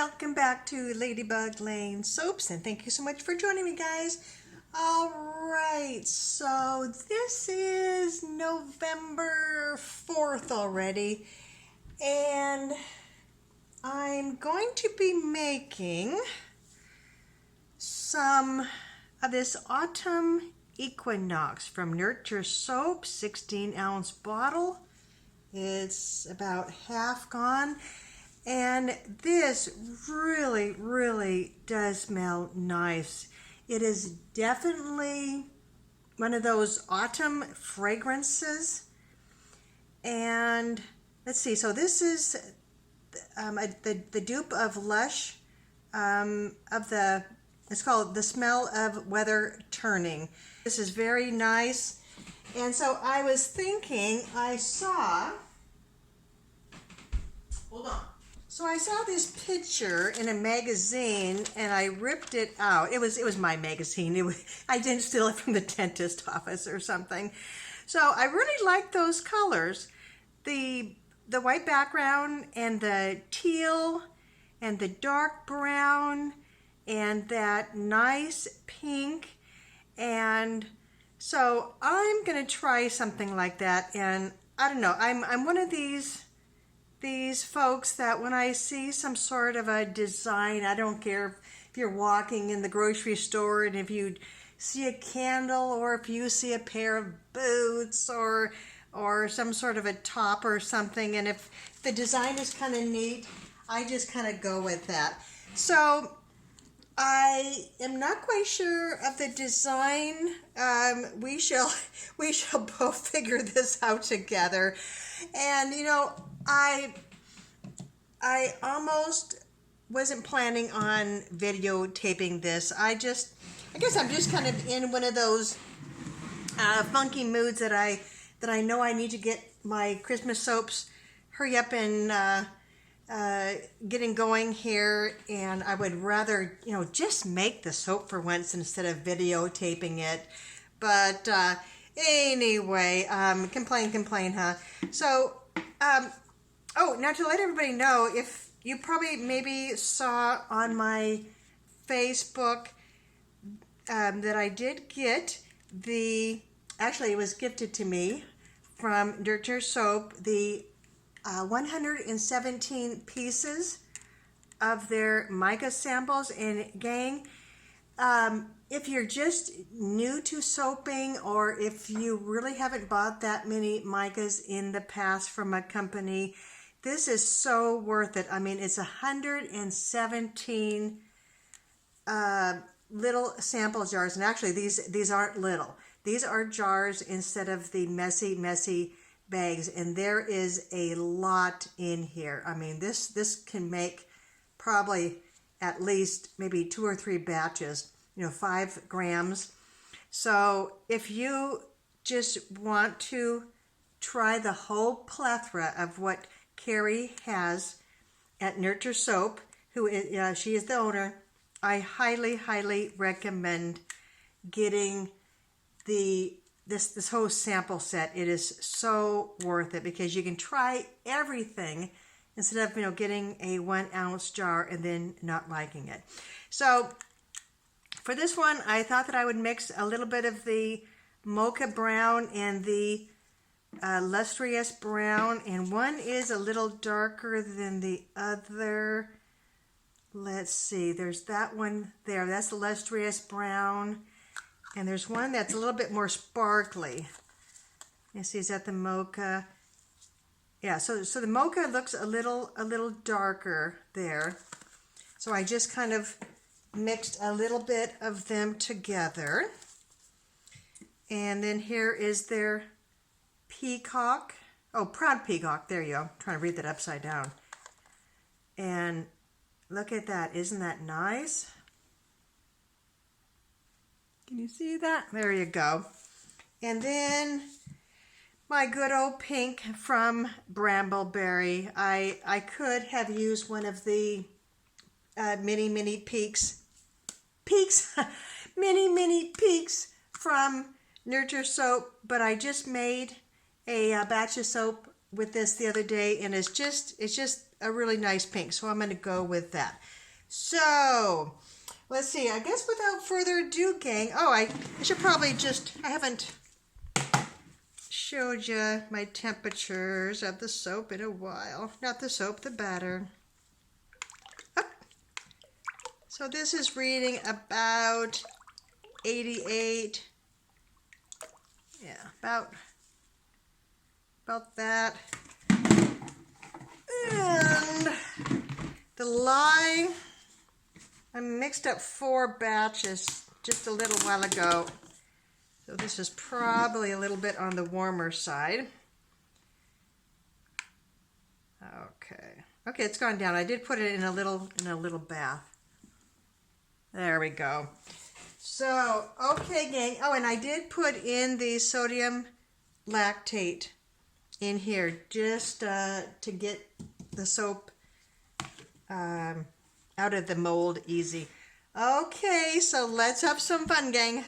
welcome back to Ladybug Lane Soaps, and thank you so much for joining me, guys. Alright, so this is November 4th already, and I'm going to be making some of this autumn Equinox from Nurture Soap, 16-ounce bottle. It's about half gone. And this really does smell nice. It is definitely one of those autumn fragrances. And let's see, so this is the dupe of Lush, it's called The Smell of Weather Turning. This is very nice. And so I was thinking, So I saw this picture in a magazine and I ripped it out. It was my magazine. I didn't steal it from the dentist office or something. So I really like those colors. The white background and the teal and the dark brown and that nice pink. And so I'm going to try something like that. And I don't know, I'm one of these folks that when I see some sort of a design, I don't care if you're walking in the grocery store and if you see a candle or if you see a pair of boots or some sort of a top or something, and if the design is kind of neat, I just kind of go with that. So I am not quite sure of the design. We shall both figure this out together. And you know, I almost wasn't planning on videotaping this. I guess I'm just kind of in one of those funky moods that I know I need to get my Christmas soaps hurry up and getting going here, and I would rather, you know, just make the soap for once instead of videotaping it. But anyway, complain, huh? So oh, now to let everybody know, if you probably maybe saw on my Facebook that I did get actually it was gifted to me from Nurture Soap, the 117 pieces of their Mica samples. And gang, if you're just new to soaping, or if you really haven't bought that many Micas in the past from a company, this is so worth it. I mean, it's 117 little sample jars, and actually these aren't little. These are jars instead of the messy bags, and there is a lot in here. I mean, this can make probably at least maybe 2 or 3 batches, you know, 5 grams. So if you just want to try the whole plethora of what Carrie has at Nurture Soap, who is she is the owner, I highly recommend getting this whole sample set. It is so worth it because you can try everything instead of, you know, getting a 1-ounce jar and then not liking it. So for this one, I thought that I would mix a little bit of the mocha brown and the lustrous brown, and one is a little darker than the other. Let's see, there's that one there, that's the lustrous brown, and there's one that's a little bit more sparkly. You see, is that the mocha? Yeah, so the mocha looks a little darker there. So I just kind of mixed a little bit of them together. And then here is their Peacock. Oh, Proud Peacock. There you go. I'm trying to read that upside down. And look at that. Isn't that nice? Can you see that? There you go. And then my good old pink from Brambleberry. I could have used one of the mini peaks. Mini peaks from Nurture Soap, but I just made a batch of soap with this the other day, and it's just a really nice pink, so I'm going to go with that. So let's see, I guess without further ado, gang, I should probably I haven't showed you my temperatures of the soap in a while. Not the soap, the batter. Oh. So this is reading about 88. Yeah, about that. And the lye, I mixed up 4 batches just a little while ago. So this is probably a little bit on the warmer side. Okay, it's gone down. I did put it in a little bath. There we go. So, okay, gang. Oh, and I did put in the sodium lactate in here just to get the soap out of the mold easy. Okay, so let's have some fun, gang.